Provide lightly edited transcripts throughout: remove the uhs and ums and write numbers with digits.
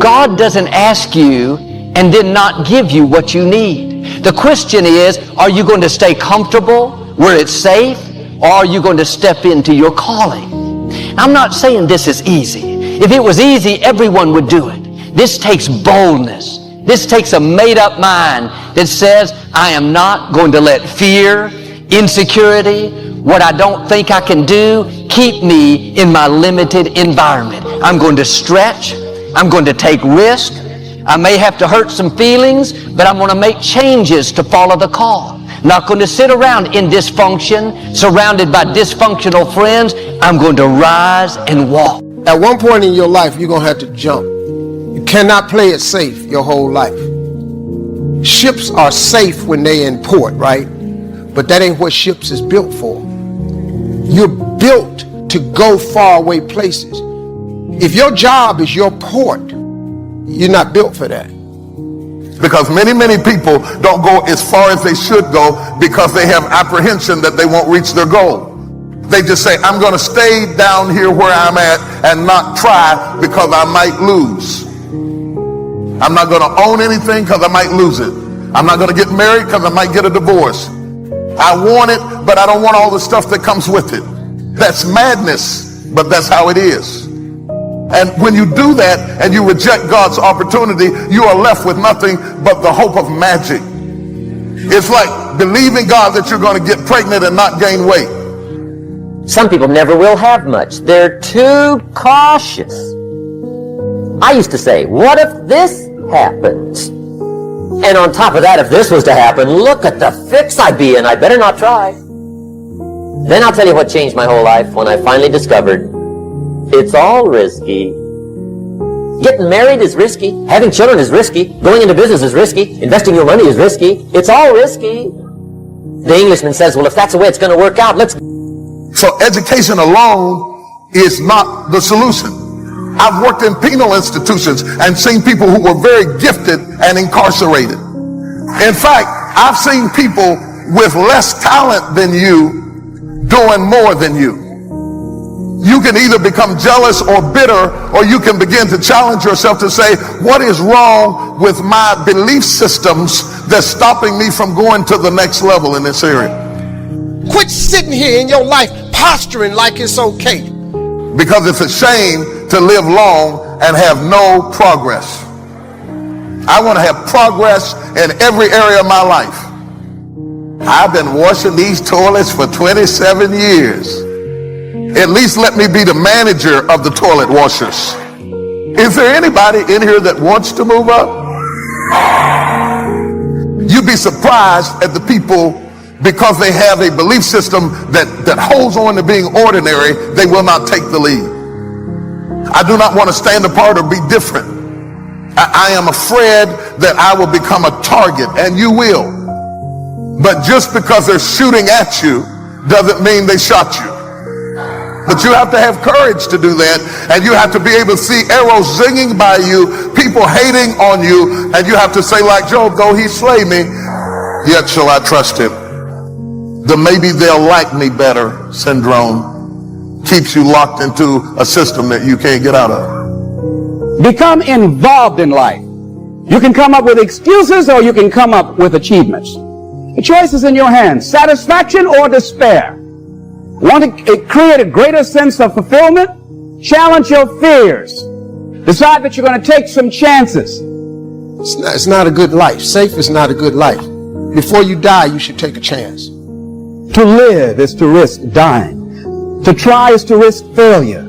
God doesn't ask you and then not give you what you need. The question is, are you going to stay comfortable where it's safe, or are you going to step into your calling? I'm not saying this is easy. If it was easy, everyone would do it. This takes boldness. This takes a made-up mind that says, I am not going to let fear, insecurity, what I don't think I can do, keep me in my limited environment. I'm going to stretch. I'm going to take risk. I may have to hurt some feelings, but I'm going to make changes to follow the call. Not going to sit around in dysfunction, surrounded by dysfunctional friends. I'm going to rise and walk. At one point in your life, you're going to have to jump. You cannot play it safe your whole life. Ships are safe when they're in port, right? But that ain't what ships is built for. You're built to go far away places. If your job is your port, you're not built for that. Because many people don't go as far as they should go because they have apprehension that they won't reach their goal. They just say, I'm going to stay down here where I'm at and not try because I might lose. I'm not going to own anything because I might lose it. I'm not going to get married because I might get a divorce. I want it, but I don't want all the stuff that comes with it. That's madness, but that's how it is. And when you do that and you reject God's opportunity, you are left with nothing but the hope of magic. It's like believing God that you're going to get pregnant and not gain weight. Some people never will have much. They're too cautious. I used to say, what if this happens? And on top of that, if this was to happen, look at the fix I'd be in. I better not try. Then I'll tell you what changed my whole life when I finally discovered it's all risky. Getting married is risky. Having children is risky. Going into business is risky. Investing your money is risky. It's all risky. The Englishman says, well, if that's the way it's going to work out, let's... So education alone is not the solution. I've worked in penal institutions and seen people who were very gifted and incarcerated. In fact, I've seen people with less talent than you doing more than you. You can either become jealous or bitter, or you can begin to challenge yourself to say, what is wrong with my belief systems that's stopping me from going to the next level in this area? Quit sitting here in your life posturing like it's okay. Because it's a shame to live long and have no progress. I want to have progress in every area of my life. I've been washing these toilets for 27 years. At least let me be the manager of the toilet washers. Is there anybody in here that wants to move up? You'd be surprised at the people, because they have a belief system that holds on to being ordinary, they will not take the lead. I do not want to stand apart or be different. I am afraid that I will become a target, and you will. But just because they're shooting at you doesn't mean they shot you. But you have to have courage to do that, and you have to be able to see arrows zinging by you, people hating on you, and you have to say like Job, though he slay me, yet shall I trust him. The maybe they'll like me better syndrome keeps you locked into a system that you can't get out of. Become involved in life. You can come up with excuses or you can come up with achievements. The choice is in your hands, satisfaction or despair. Want to create a greater sense of fulfillment? Challenge your fears. Decide that you're going to take some chances. It's not a good life. Safe is not a good life. Before you die, you should take a chance. To live is to risk dying. To try is to risk failure.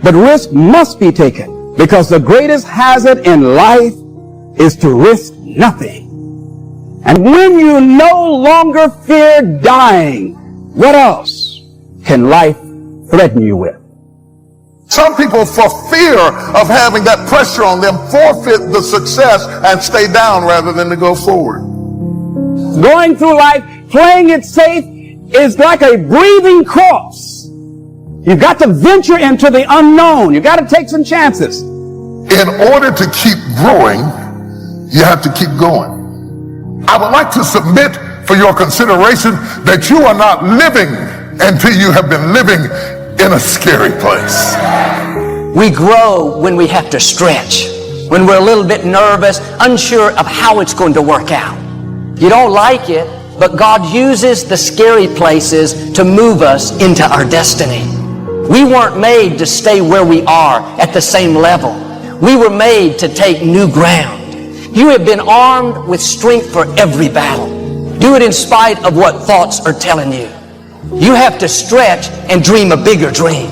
But risk must be taken, because the greatest hazard in life is to risk nothing. And when you no longer fear dying, what else can life threaten you with? Some people, for fear of having that pressure on them, forfeit the success and stay down rather than to go forward. Going through life playing it safe is like a breathing corpse. You've got to venture into the unknown. You've got to take some chances. In order to keep growing, you have to keep going. I would like to submit for your consideration that you are not living until you have been living in a scary place. We grow when we have to stretch. when we're a little bit nervous, unsure of how it's going to work out. You don't like it, but God uses the scary places to move us into our destiny. We weren't made to stay where we are at the same level. We were made to take new ground. You have been armed with strength for every battle. Do it in spite of what thoughts are telling you. You have to stretch and dream a bigger dream.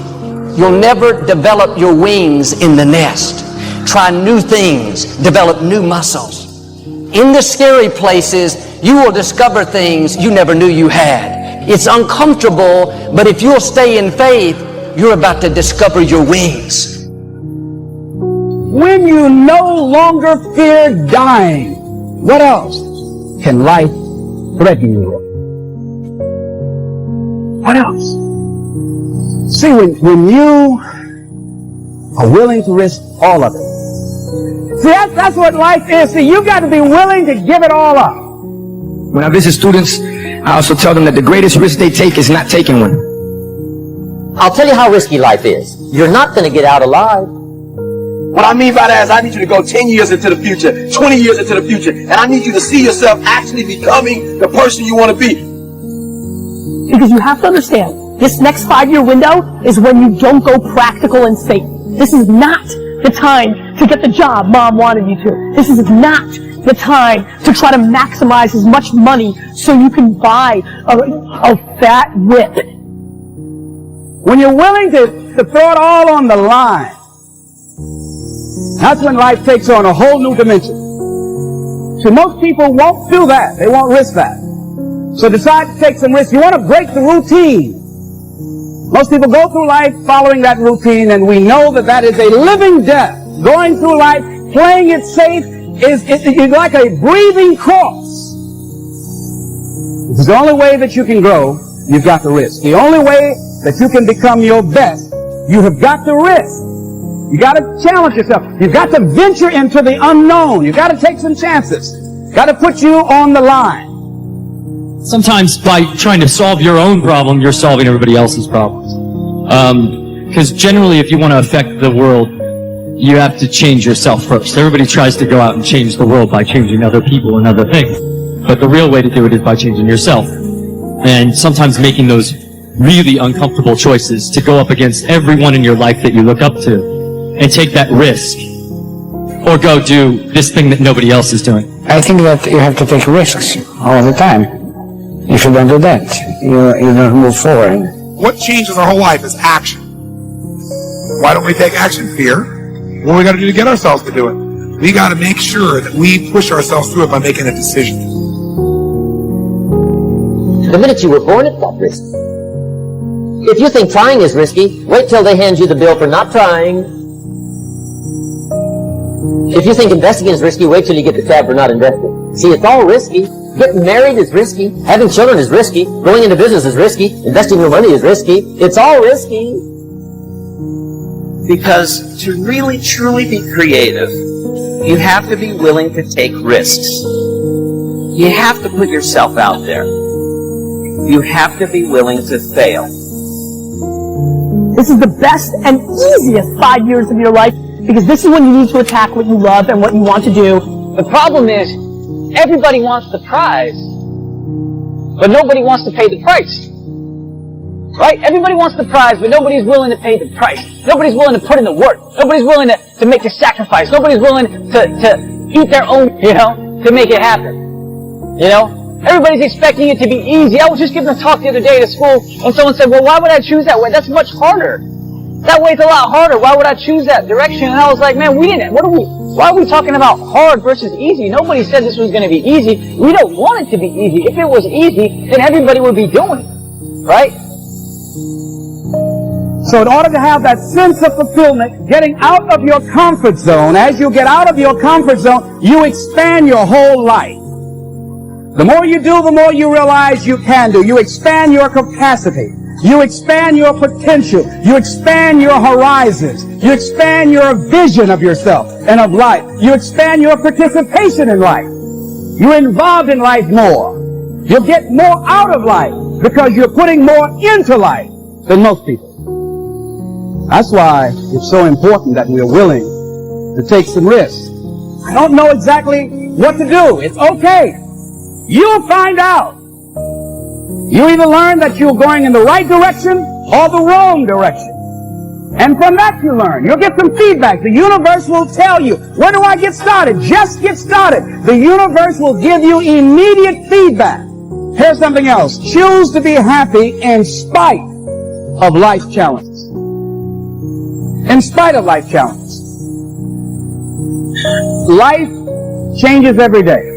You'll never develop your wings in the nest. Try new things, develop new muscles. In the scary places, you will discover things you never knew you had. It's uncomfortable, but if you'll stay in faith, you're about to discover your wings. When you no longer fear dying, what else can life threaten you with? What else? See, when you are willing to risk all of it. See, that's what life is. See, you got to be willing to give it all up. When I visit students, I also tell them that the greatest risk they take is not taking one. I'll tell you how risky life is. You're not going to get out alive. What I mean by that is I need you to go 10 years into the future, 20 years into the future, and I need you to see yourself actually becoming the person you want to be. Because you have to understand, this next 5-year window is when you don't go practical and safe. This is not the time to get the job mom wanted you to. This is not the time to try to maximize as much money so you can buy a fat whip. When you're willing to throw it all on the line, that's when life takes on a whole new dimension. So most people won't do that. They won't risk that. So decide to take some risks. You want to break the routine. Most people go through life following that routine, and we know that that is a living death. Going through life, playing it safe, is like a breathing corpse. This is the only way that you can grow. You've got to risk. The only way that you can become your best, you have got to risk. You got to challenge yourself. You've got to venture into the unknown. You've got to take some chances. Got to put you on the line. Sometimes by trying to solve your own problem, you're solving everybody else's problems. Because generally, if you want to affect the world, you have to change yourself first. Everybody tries to go out and change the world by changing other people and other things. But the real way to do it is by changing yourself. And sometimes making those really uncomfortable choices to go up against everyone in your life that you look up to and take that risk. Or go do this thing that nobody else is doing. I think that you have to take risks all the time. If you don't do that, you don't move forward. What changes our whole life is action. Why don't we take action? Fear. What do we got to do to get ourselves to do it? We got to make sure that we push ourselves through it by making a decision. The minute you were born, it got risky. If you think trying is risky, wait till they hand you the bill for not trying. If you think investing is risky, wait till you get the tab for not investing. See, it's all risky. Getting married is risky. Having children is risky. Going into business is risky. Investing your money is risky. It's all risky. Because to really, truly be creative, you have to be willing to take risks. You have to put yourself out there. You have to be willing to fail. This is the best and easiest 5 years of your life because this is when you need to attack what you love and what you want to do. The problem is, everybody wants the prize, but nobody wants to pay the price. Right? Everybody wants the prize, but nobody's willing to pay the price. Nobody's willing to put in the work. Nobody's willing to make a sacrifice. Nobody's willing to eat their own, to make it happen. Everybody's expecting it to be easy. I was just giving a talk the other day at school, and someone said, well, why would I choose that way? That's much harder. That way's a lot harder. Why would I choose that direction? And I was like, man, why are we talking about hard versus easy? Nobody said this was going to be easy. We don't want it to be easy. If it was easy, then everybody would be doing it. Right? So in order to have that sense of fulfillment, getting out of your comfort zone, as you get out of your comfort zone, you expand your whole life. The more you do, the more you realize you can do. You expand your capacity. You expand your potential. You expand your horizons. You expand your vision of yourself and of life. You expand your participation in life. You're involved in life more. You'll get more out of life because you're putting more into life than most people. That's why it's so important that we're willing to take some risks. I don't know exactly what to do. It's okay. You'll find out. You either learn that you're going in the right direction or the wrong direction. And from that you learn. You'll get some feedback. The universe will tell you, where do I get started? Just get started. The universe will give you immediate feedback. Here's something else. Choose to be happy in spite of life challenges. In spite of life challenges. Life changes every day.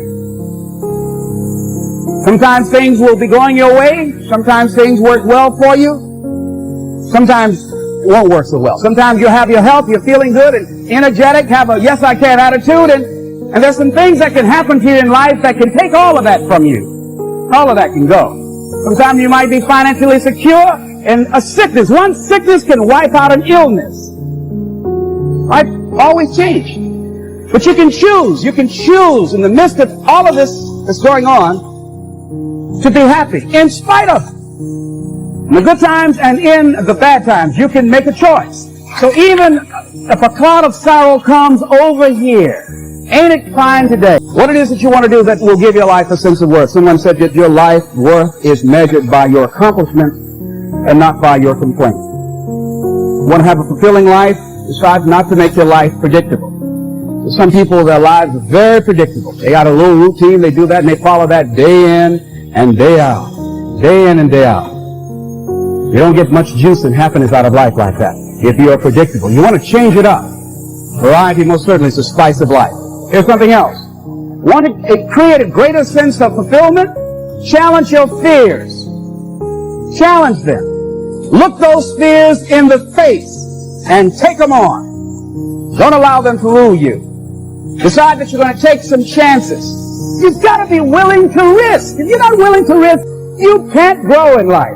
Sometimes things will be going your way. Sometimes things work well for you. Sometimes it won't work so well. Sometimes you'll have your health, you're feeling good and energetic, have a yes I can attitude, and there's some things that can happen to you in life that can take all of that from you. All of that can go. Sometimes you might be financially secure, and a sickness, one sickness can wipe out an illness. Life always change. But you can choose in the midst of all of this that's going on to be happy, in spite of it. In the good times and in the bad times, you can make a choice. So even if a cloud of sorrow comes over here, ain't it fine today? What it is that you want to do that will give your life a sense of worth. Someone said that your life worth is measured by your accomplishment and not by your complaint. You want to have a fulfilling life? Decide not to make your life predictable. Some people, their lives are very predictable. They got a little routine, they do that, and they follow that day in and day out. Day in and day out. You don't get much juice and happiness out of life like that if you're predictable. You want to change it up. Variety most certainly is the spice of life. Here's something else. Want to create a greater sense of fulfillment? Challenge your fears. Challenge them. Look those fears in the face and take them on. Don't allow them to rule you. Decide that you're going to take some chances. You've got to be willing to risk. If you're not willing to risk, you can't grow in life.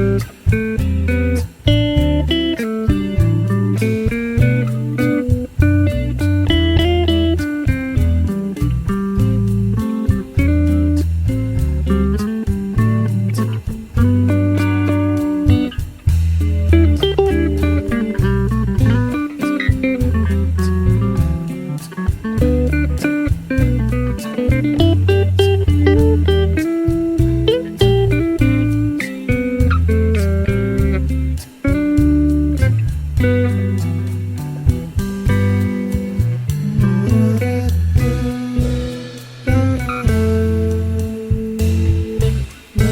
you.